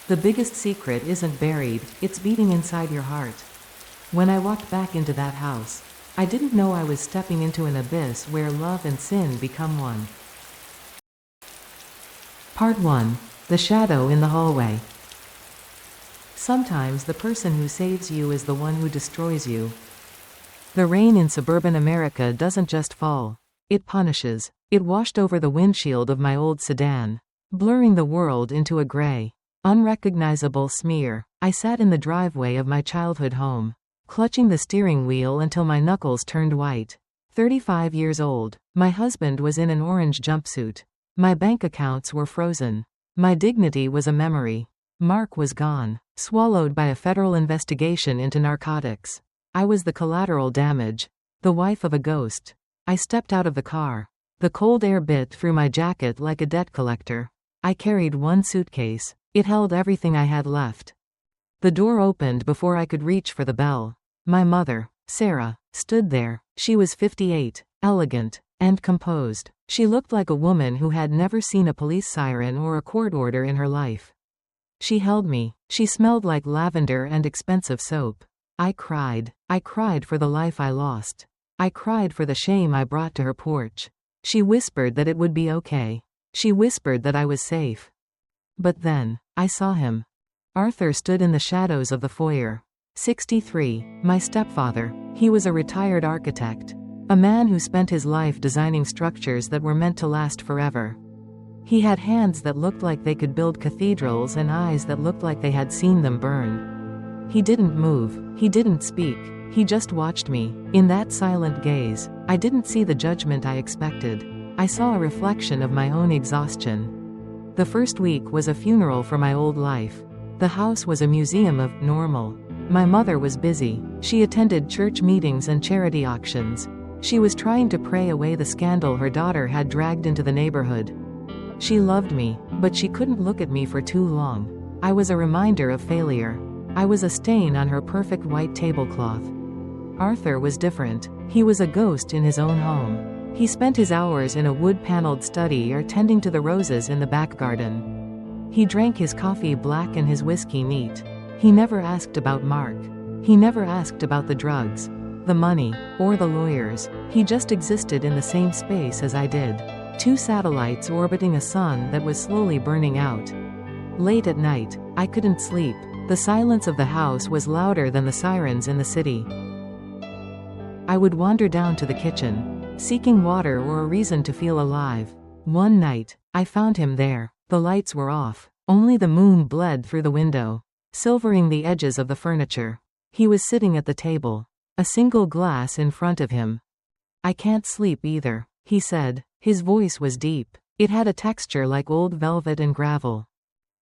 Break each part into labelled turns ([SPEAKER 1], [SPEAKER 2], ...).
[SPEAKER 1] The biggest secret isn't buried, it's beating inside your heart. When I walked back into that house, I didn't know I was stepping into an abyss where love and sin become one. Part 1. The shadow in the hallway. Sometimes the person who saves you is the one who destroys you. The rain in suburban America doesn't just fall. It punishes. It washed over the windshield of my old sedan, blurring the world into a gray, unrecognizable smear. I sat in the driveway of my childhood home, clutching the steering wheel until my knuckles turned white. 35 years old. My husband was in an orange jumpsuit. My bank accounts were frozen. My dignity was a memory. Mark was gone, swallowed by a federal investigation into narcotics. I was the collateral damage, the wife of a ghost. I stepped out of the car. The cold air bit through my jacket like a debt collector. I carried one suitcase. It held everything I had left. The door opened before I could reach for the bell. My mother, Sarah, stood there. She was 58, elegant, and composed. She looked like a woman who had never seen a police siren or a court order in her life. She held me. She smelled like lavender and expensive soap. I cried. I cried for the life I lost. I cried for the shame I brought to her porch. She whispered that it would be okay. She whispered that I was safe. But then, I saw him. Arthur stood in the shadows of the foyer. 63, my stepfather. He was a retired architect. A man who spent his life designing structures that were meant to last forever. He had hands that looked like they could build cathedrals and eyes that looked like they had seen them burn. He didn't move. He didn't speak. He just watched me. In that silent gaze, I didn't see the judgment I expected. I saw a reflection of my own exhaustion. The first week was a funeral for my old life. The house was a museum of normal. My mother was busy. She attended church meetings and charity auctions. She was trying to pray away the scandal her daughter had dragged into the neighborhood. She loved me, but she couldn't look at me for too long. I was a reminder of failure. I was a stain on her perfect white tablecloth. Arthur was different. He was a ghost in his own home. He spent his hours in a wood-paneled study or tending to the roses in the back garden. He drank his coffee black and his whiskey neat. He never asked about Mark. He never asked about the drugs, the money, or the lawyers. He just existed in the same space as I did. Two satellites orbiting a sun that was slowly burning out. Late at night, I couldn't sleep. The silence of the house was louder than the sirens in the city. I would wander down to the kitchen, seeking water or a reason to feel alive. One night, I found him there. The lights were off. Only the moon bled through the window, silvering the edges of the furniture. He was sitting at the table, a single glass in front of him. "I can't sleep either," he said. His voice was deep. It had a texture like old velvet and gravel.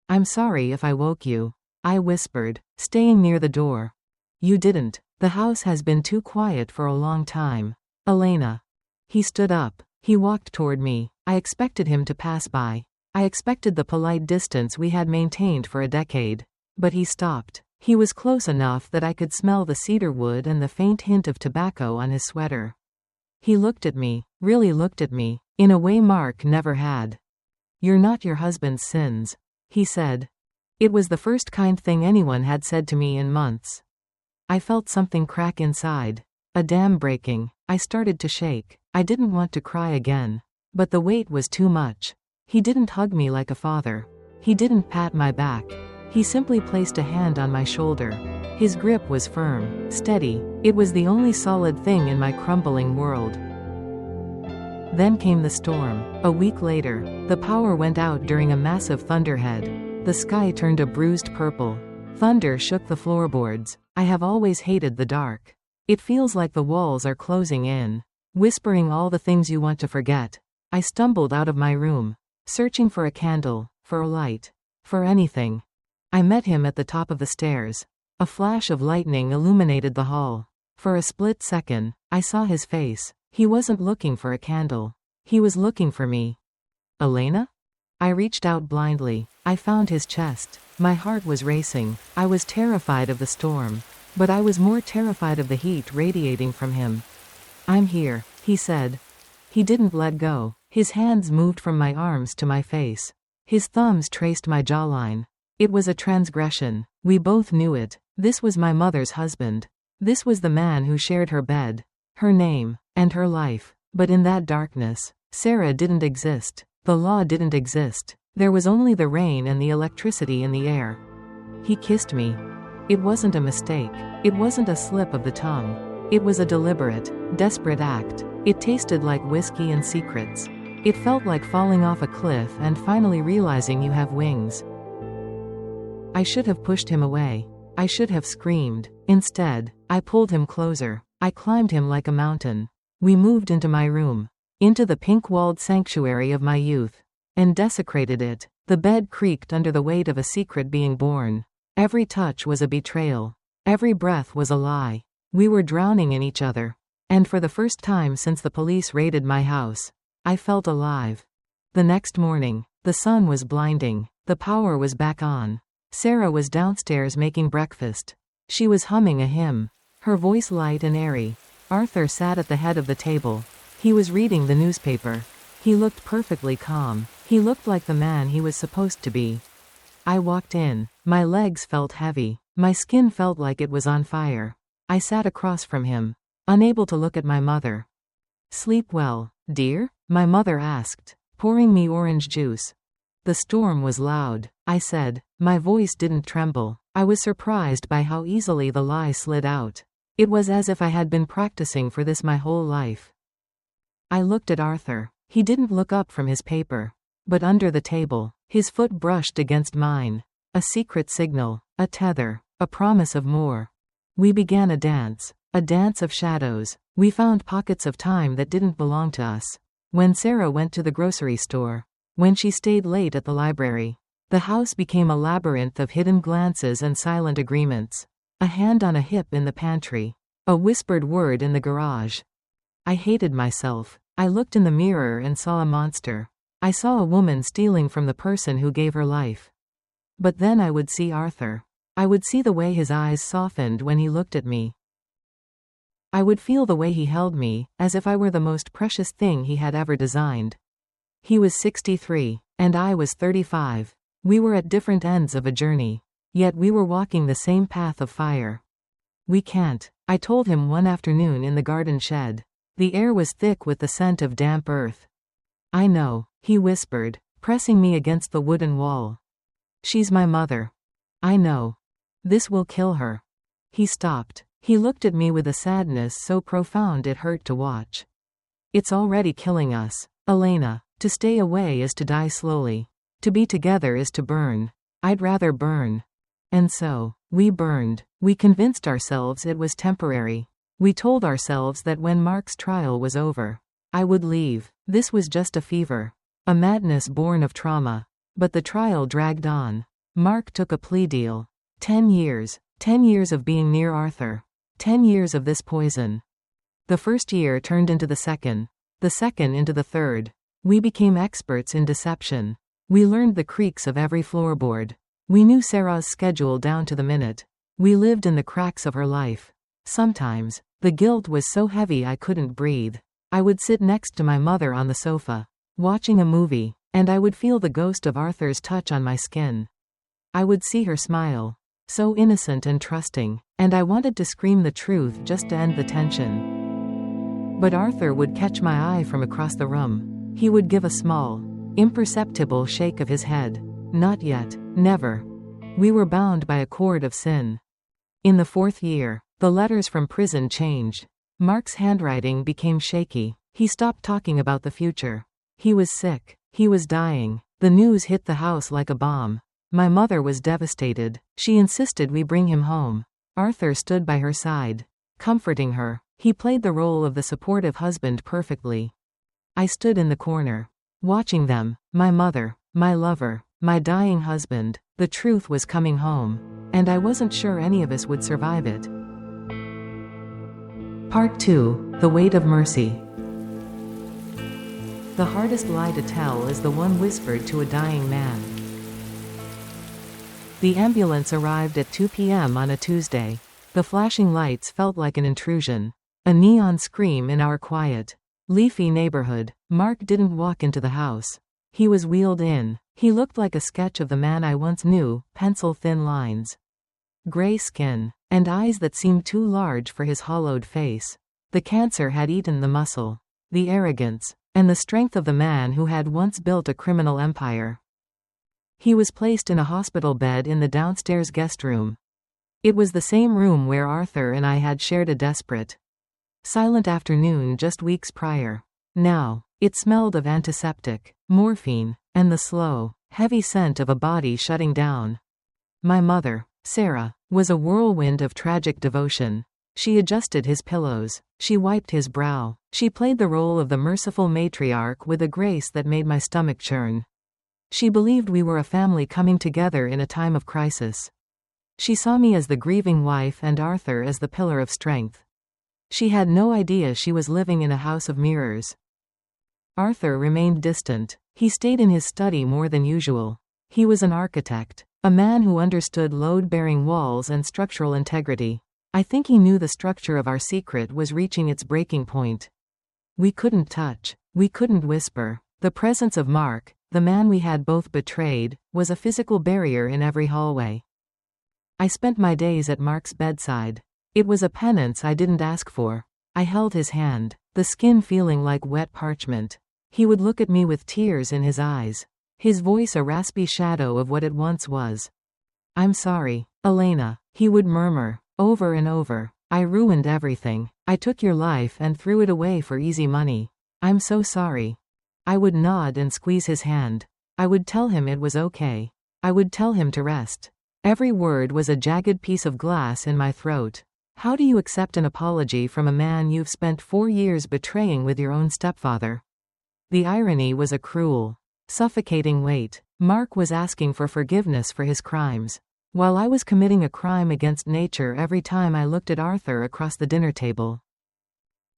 [SPEAKER 1] "I'm sorry if I woke you," I whispered, staying near the door. "You didn't. The house has been too quiet for a long time. Elena." He stood up. He walked toward me. I expected him to pass by. I expected the polite distance we had maintained for a decade. But he stopped. He was close enough that I could smell the cedar wood and the faint hint of tobacco on his sweater. He looked at me, really looked at me, in a way Mark never had. "You're not your husband's sins," he said. It was the first kind thing anyone had said to me in months. I felt something crack inside. A dam breaking. I started to shake. I didn't want to cry again. But the weight was too much. He didn't hug me like a father. He didn't pat my back. He simply placed a hand on my shoulder. His grip was firm, steady. It was the only solid thing in my crumbling world. Then came the storm. A week later, the power went out during a massive thunderhead. The sky turned a bruised purple. Thunder shook the floorboards. I have always hated the dark. It feels like the walls are closing in, whispering all the things you want to forget. I stumbled out of my room, searching for a candle, for a light, for anything. I met him at the top of the stairs. A flash of lightning illuminated the hall. For a split second, I saw his face. He wasn't looking for a candle. He was looking for me. "Elena?" I reached out blindly. I found his chest. My heart was racing. I was terrified of the storm. But I was more terrified of the heat radiating from him. "I'm here," he said. He didn't let go. His hands moved from my arms to my face. His thumbs traced my jawline. It was a transgression. We both knew it. This was my mother's husband. This was the man who shared her bed, her name, and her life. But in that darkness, Sarah didn't exist. The law didn't exist. There was only the rain and the electricity in the air. He kissed me. It wasn't a mistake. It wasn't a slip of the tongue. It was a deliberate, desperate act. It tasted like whiskey and secrets. It felt like falling off a cliff and finally realizing you have wings. I should have pushed him away. I should have screamed. Instead, I pulled him closer. I climbed him like a mountain. We moved into my room, into the pink-walled sanctuary of my youth, and desecrated it. The bed creaked under the weight of a secret being born. Every touch was a betrayal. Every breath was a lie. We were drowning in each other. And for the first time since the police raided my house, I felt alive. The next morning, the sun was blinding. The power was back on. Sarah was downstairs making breakfast. She was humming a hymn, her voice light and airy. Arthur sat at the head of the table. He was reading the newspaper. He looked perfectly calm. He looked like the man he was supposed to be. I walked in. My legs felt heavy. My skin felt like it was on fire. I sat across from him, unable to look at my mother. "Sleep well, dear?" my mother asked, pouring me orange juice. "The storm was loud," I said. My voice didn't tremble. I was surprised by how easily the lie slid out. It was as if I had been practicing for this my whole life. I looked at Arthur. He didn't look up from his paper. But under the table, his foot brushed against mine. A secret signal, a tether, a promise of more. We began a dance of shadows. We found pockets of time that didn't belong to us. When Sarah went to the grocery store. When she stayed late at the library. The house became a labyrinth of hidden glances and silent agreements. A hand on a hip in the pantry. A whispered word in the garage. I hated myself. I looked in the mirror and saw a monster. I saw a woman stealing from the person who gave her life. But then I would see Arthur. I would see the way his eyes softened when he looked at me. I would feel the way he held me, as if I were the most precious thing he had ever designed. He was 63, and I was 35. We were at different ends of a journey. Yet we were walking the same path of fire. "We can't," I told him one afternoon in the garden shed. The air was thick with the scent of damp earth. "I know," he whispered, pressing me against the wooden wall. "She's my mother." "I know. This will kill her." He stopped. He looked at me with a sadness so profound it hurt to watch. "It's already killing us, Elena. To stay away is to die slowly. To be together is to burn. I'd rather burn." And so, we burned. We convinced ourselves it was temporary. We told ourselves that when Mark's trial was over, I would leave. This was just a fever. A madness born of trauma. But the trial dragged on. Mark took a plea deal. 10 years. 10 years of being near Arthur. 10 years of this poison. The first year turned into the second. The second into the third. We became experts in deception. We learned the creaks of every floorboard. We knew Sarah's schedule down to the minute. We lived in the cracks of her life. Sometimes, the guilt was so heavy I couldn't breathe. I would sit next to my mother on the sofa, watching a movie, and I would feel the ghost of Arthur's touch on my skin. I would see her smile, so innocent and trusting, and I wanted to scream the truth just to end the tension. But Arthur would catch my eye from across the room. He would give a small, imperceptible shake of his head. "Not yet. Never." We were bound by a cord of sin. In the 4th year, the letters from prison changed. Mark's handwriting became shaky. He stopped talking about the future. He was sick. He was dying. The news hit the house like a bomb. My mother was devastated. She insisted we bring him home. Arthur stood by her side, comforting her. He played the role of the supportive husband perfectly. I stood in the corner, watching them, my mother, my lover, my dying husband. The truth was coming home, and I wasn't sure any of us would survive it. Part 2. The Weight of Mercy. The hardest lie to tell is the one whispered to a dying man. The ambulance arrived at 2 p.m. on a Tuesday. The flashing lights felt like an intrusion. A neon scream in our quiet, leafy neighborhood. Mark didn't walk into the house. He was wheeled in. He looked like a sketch of the man I once knew, pencil-thin lines. Gray skin, and eyes that seemed too large for his hollowed face. The cancer had eaten the muscle, the arrogance, and the strength of the man who had once built a criminal empire. He was placed in a hospital bed in the downstairs guest room. It was the same room where Arthur and I had shared a desperate, silent afternoon just weeks prior. Now, it smelled of antiseptic, morphine, and the slow, heavy scent of a body shutting down. My mother, Sarah, was a whirlwind of tragic devotion. She adjusted his pillows. She wiped his brow. She played the role of the merciful matriarch with a grace that made my stomach churn. She believed we were a family coming together in a time of crisis. She saw me as the grieving wife and Arthur as the pillar of strength. She had no idea she was living in a house of mirrors. Arthur remained distant. He stayed in his study more than usual. He was an architect, a man who understood load-bearing walls and structural integrity. I think he knew the structure of our secret was reaching its breaking point. We couldn't touch. We couldn't whisper. The presence of Mark, the man we had both betrayed, was a physical barrier in every hallway. I spent my days at Mark's bedside. It was a penance I didn't ask for. I held his hand, the skin feeling like wet parchment. He would look at me with tears in his eyes, his voice a raspy shadow of what it once was. "I'm sorry, Elena," he would murmur, over and over. "I ruined everything. I took your life and threw it away for easy money. I'm so sorry." I would nod and squeeze his hand. I would tell him it was okay. I would tell him to rest. Every word was a jagged piece of glass in my throat. How do you accept an apology from a man you've spent 4 years betraying with your own stepfather? The irony was a cruel, suffocating weight. Mark was asking for forgiveness for his crimes, while I was committing a crime against nature every time I looked at Arthur across the dinner table.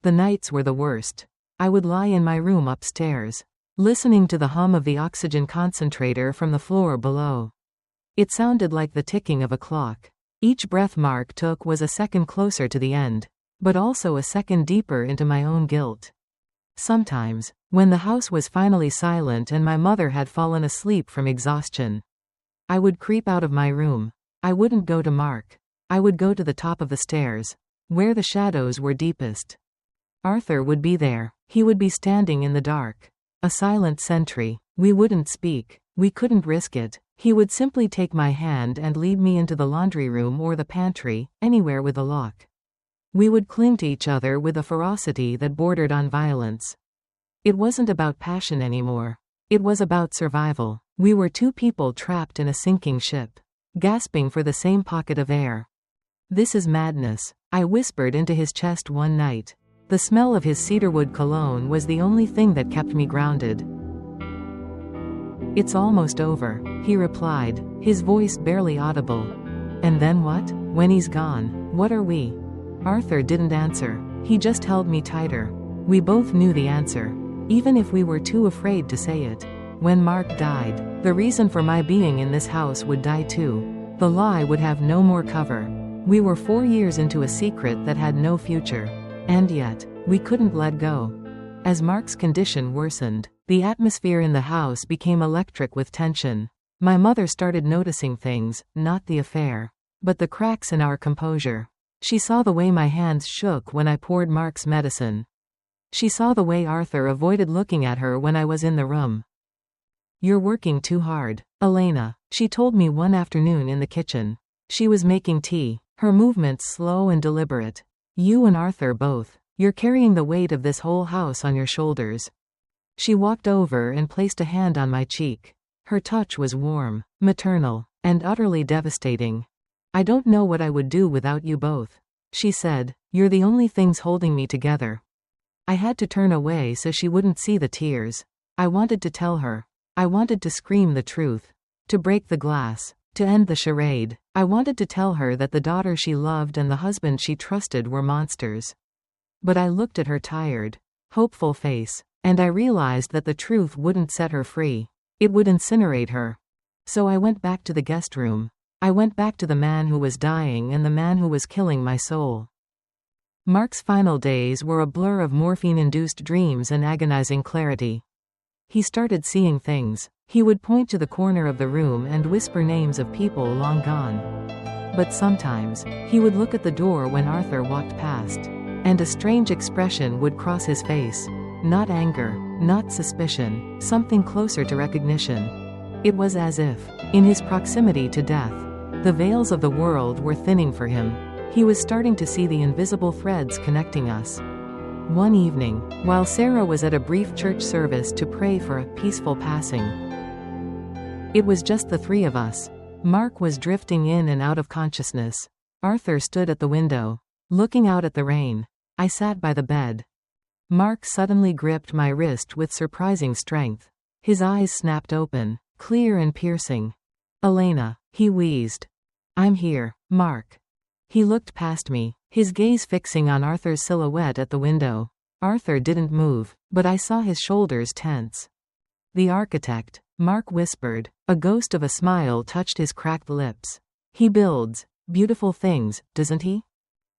[SPEAKER 1] The nights were the worst. I would lie in my room upstairs, listening to the hum of the oxygen concentrator from the floor below. It sounded like the ticking of a clock. Each breath Mark took was a second closer to the end, but also a second deeper into my own guilt. Sometimes, when the house was finally silent and my mother had fallen asleep from exhaustion, I would creep out of my room. I wouldn't go to Mark. I would go to the top of the stairs, where the shadows were deepest. Arthur would be there. He would be standing in the dark. A silent sentry. We wouldn't speak. We couldn't risk it. He would simply take my hand and lead me into the laundry room or the pantry, anywhere with a lock. We would cling to each other with a ferocity that bordered on violence. It wasn't about passion anymore. It was about survival. We were two people trapped in a sinking ship, gasping for the same pocket of air. "This is madness," I whispered into his chest one night. The smell of his cedarwood cologne was the only thing that kept me grounded. "It's almost over," he replied, his voice barely audible. "And then what? When he's gone, what are we?" Arthur didn't answer. He just held me tighter. We both knew the answer, even if we were too afraid to say it. When Mark died, the reason for my being in this house would die too. The lie would have no more cover. We were 4 years into a secret that had no future. And yet, we couldn't let go. As Mark's condition worsened, the atmosphere in the house became electric with tension. My mother started noticing things, not the affair, but the cracks in our composure. She saw the way my hands shook when I poured Mark's medicine. She saw the way Arthur avoided looking at her when I was in the room. "You're working too hard, Elena," she told me one afternoon in the kitchen. She was making tea, her movements slow and deliberate. "You and Arthur both. You're carrying the weight of this whole house on your shoulders." She walked over and placed a hand on my cheek. Her touch was warm, maternal, and utterly devastating. "I don't know what I would do without you both," she said. "You're the only things holding me together." I had to turn away so she wouldn't see the tears. I wanted to tell her. I wanted to scream the truth. To break the glass. To end the charade. I wanted to tell her that the daughter she loved and the husband she trusted were monsters. But I looked at her tired, hopeful face, and I realized that the truth wouldn't set her free. It would incinerate her. So I went back to the guest room. I went back to the man who was dying and the man who was killing my soul. Mark's final days were a blur of morphine-induced dreams and agonizing clarity. He started seeing things. He would point to the corner of the room and whisper names of people long gone. But sometimes, he would look at the door when Arthur walked past. And a strange expression would cross his face. Not anger, not suspicion, something closer to recognition. It was as if, in his proximity to death, the veils of the world were thinning for him. He was starting to see the invisible threads connecting us. One evening, while Sarah was at a brief church service to pray for a peaceful passing, it was just the three of us. Mark was drifting in and out of consciousness. Arthur stood at the window, looking out at the rain. I sat by the bed. Mark suddenly gripped my wrist with surprising strength. His eyes snapped open, clear and piercing. "Elena," he wheezed. "I'm here, Mark." He looked past me, his gaze fixing on Arthur's silhouette at the window. Arthur didn't move, but I saw his shoulders tense. "The architect," Mark whispered. A ghost of a smile touched his cracked lips. "He builds beautiful things, doesn't he?"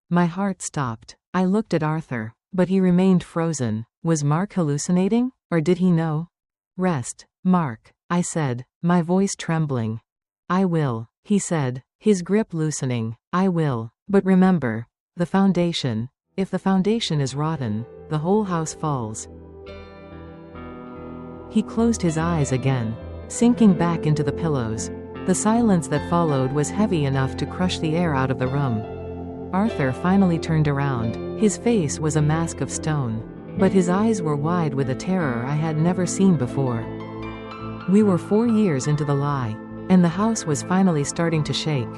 [SPEAKER 1] My heart stopped. I looked at Arthur, but he remained frozen. Was Mark hallucinating, or did he know? "Rest, Mark," I said, my voice trembling. "I will," he said, his grip loosening. "I will. But remember, the foundation. If the foundation is rotten, the whole house falls." He closed his eyes again, sinking back into the pillows. The silence that followed was heavy enough to crush the air out of the room. Arthur finally turned around. His face was a mask of stone, but his eyes were wide with a terror I had never seen before. We were 4 years into the lie, and the house was finally starting to shake.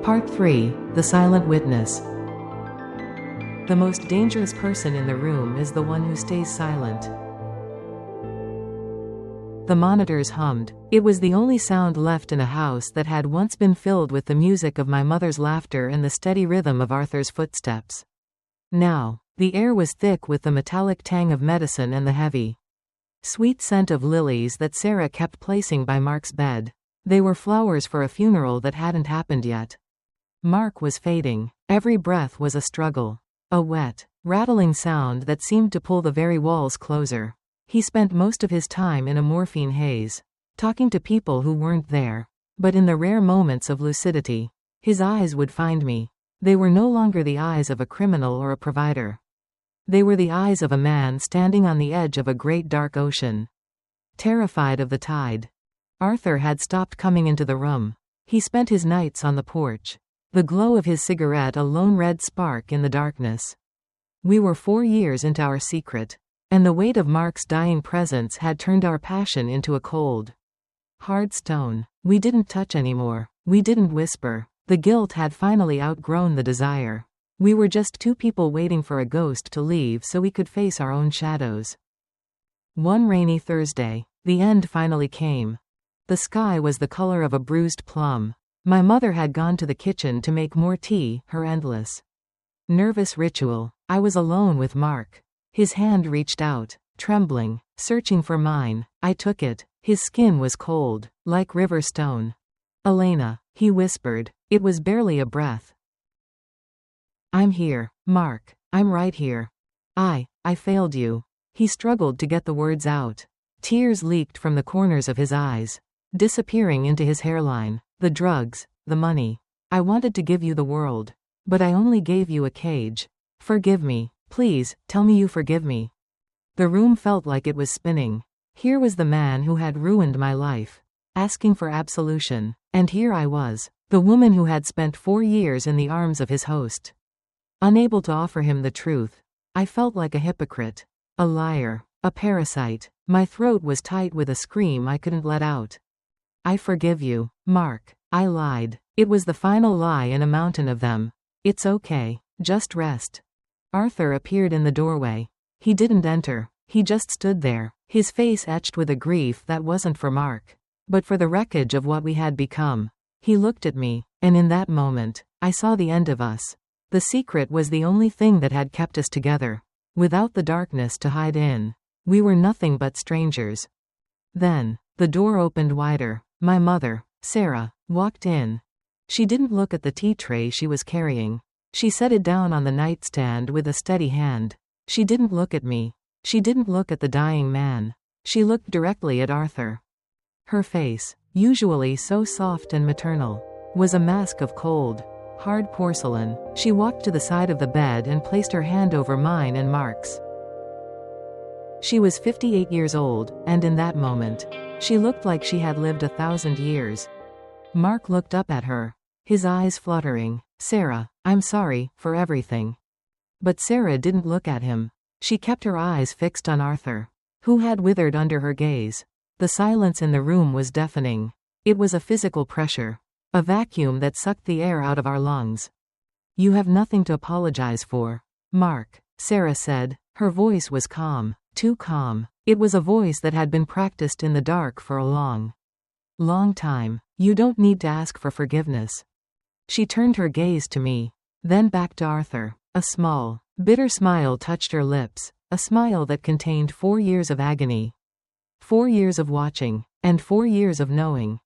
[SPEAKER 1] Part 3: The Silent Witness. The most dangerous person in the room is the one who stays silent. The monitors hummed. It was the only sound left in a house that had once been filled with the music of my mother's laughter and the steady rhythm of Arthur's footsteps. Now, the air was thick with the metallic tang of medicine and the heavy, sweet scent of lilies that Sarah kept placing by Mark's bed. They were flowers for a funeral that hadn't happened yet. Mark was fading. Every breath was a struggle. A wet, rattling sound that seemed to pull the very walls closer. He spent most of his time in a morphine haze, talking to people who weren't there. But in the rare moments of lucidity, his eyes would find me. They were no longer the eyes of a criminal or a provider. They were the eyes of a man standing on the edge of a great dark ocean, terrified of the tide. Arthur had stopped coming into the room. He spent his nights on the porch, the glow of his cigarette a lone red spark in the darkness. We were 4 years into our secret, and the weight of Mark's dying presence had turned our passion into a cold, hard stone. We didn't touch anymore. We didn't whisper. The guilt had finally outgrown the desire. We were just two people waiting for a ghost to leave so we could face our own shadows. One rainy Thursday, the end finally came. The sky was the color of a bruised plum. My mother had gone to the kitchen to make more tea, her endless, nervous ritual. I was alone with Mark. His hand reached out, trembling, searching for mine. I took it. His skin was cold, like river stone. "Elena," he whispered. It was barely a breath. "I'm here, Mark. I'm right here. I failed you." He struggled to get the words out. Tears leaked from the corners of his eyes, disappearing into his hairline. "The drugs, the money. I wanted to give you the world, but I only gave you a cage. Forgive me. Please, tell me you forgive me." The room felt like it was spinning. Here was the man who had ruined my life, asking for absolution. And here I was, the woman who had spent 4 years in the arms of his host, unable to offer him the truth. I felt like a hypocrite, a liar, a parasite. My throat was tight with a scream I couldn't let out. "I forgive you, Mark," I lied. It was the final lie in a mountain of them. "It's okay. Just rest." Arthur appeared in the doorway. He didn't enter. He just stood there, his face etched with a grief that wasn't for Mark, but for the wreckage of what we had become. He looked at me, and in that moment, I saw the end of us. The secret was the only thing that had kept us together. Without the darkness to hide in, we were nothing but strangers. Then, the door opened wider. My mother, Sarah, walked in. She didn't look at the tea tray she was carrying. She set it down on the nightstand with a steady hand. She didn't look at me. She didn't look at the dying man. She looked directly at Arthur. Her face, usually so soft and maternal, was a mask of cold, hard porcelain. She walked to the side of the bed and placed her hand over mine and Mark's. She was 58 years old, and in that moment, she looked like she had lived 1,000 years. Mark looked up at her, his eyes fluttering. "Sarah, I'm sorry for everything." But Sarah didn't look at him. She kept her eyes fixed on Arthur, who had withered under her gaze. The silence in the room was deafening. It was a physical pressure, a vacuum that sucked the air out of our lungs. "You have nothing to apologize for, Mark," Sarah said. Her voice was calm, too calm. It was a voice that had been practiced in the dark for a long time. "You don't need to ask for forgiveness." She turned her gaze to me, then back to Arthur. A small, bitter smile touched her lips, a smile that contained 4 years of agony. 4 years of watching, and 4 years of knowing.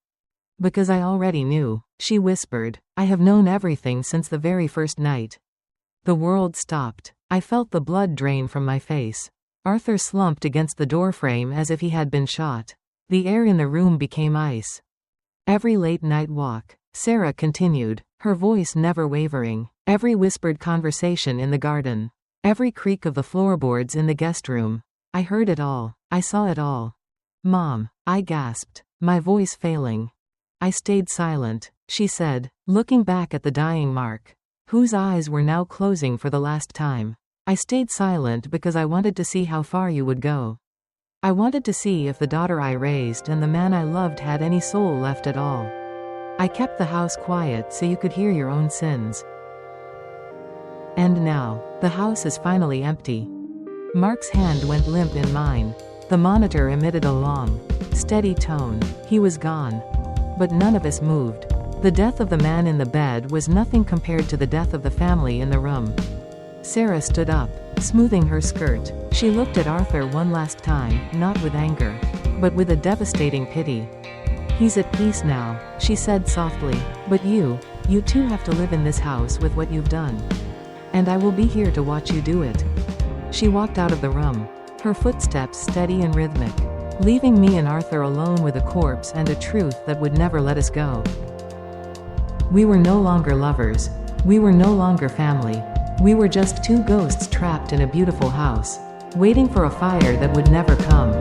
[SPEAKER 1] "Because I already knew," she whispered. "I have known everything since the very first night." The world stopped. I felt the blood drain from my face. Arthur slumped against the doorframe as if he had been shot. The air in the room became ice. "Every late-night walk," Sarah continued, her voice never wavering. "Every whispered conversation in the garden. Every creak of the floorboards in the guest room. I heard it all. I saw it all." "Mom," I gasped, my voice failing. "I stayed silent," she said, looking back at the dying Mark, whose eyes were now closing for the last time. "I stayed silent because I wanted to see how far you would go. I wanted to see if the daughter I raised and the man I loved had any soul left at all. I kept the house quiet so you could hear your own sins. And now, the house is finally empty." Mark's hand went limp in mine. The monitor emitted a long, steady tone. He was gone. But none of us moved. The death of the man in the bed was nothing compared to the death of the family in the room. Sarah stood up, smoothing her skirt. She looked at Arthur one last time, not with anger, but with a devastating pity. "He's at peace now," she said softly. "But you too have to live in this house with what you've done. And I will be here to watch you do it." She walked out of the room, her footsteps steady and rhythmic, leaving me and Arthur alone with a corpse and a truth that would never let us go. We were no longer lovers. We were no longer family. We were just two ghosts trapped in a beautiful house, waiting for a fire that would never come.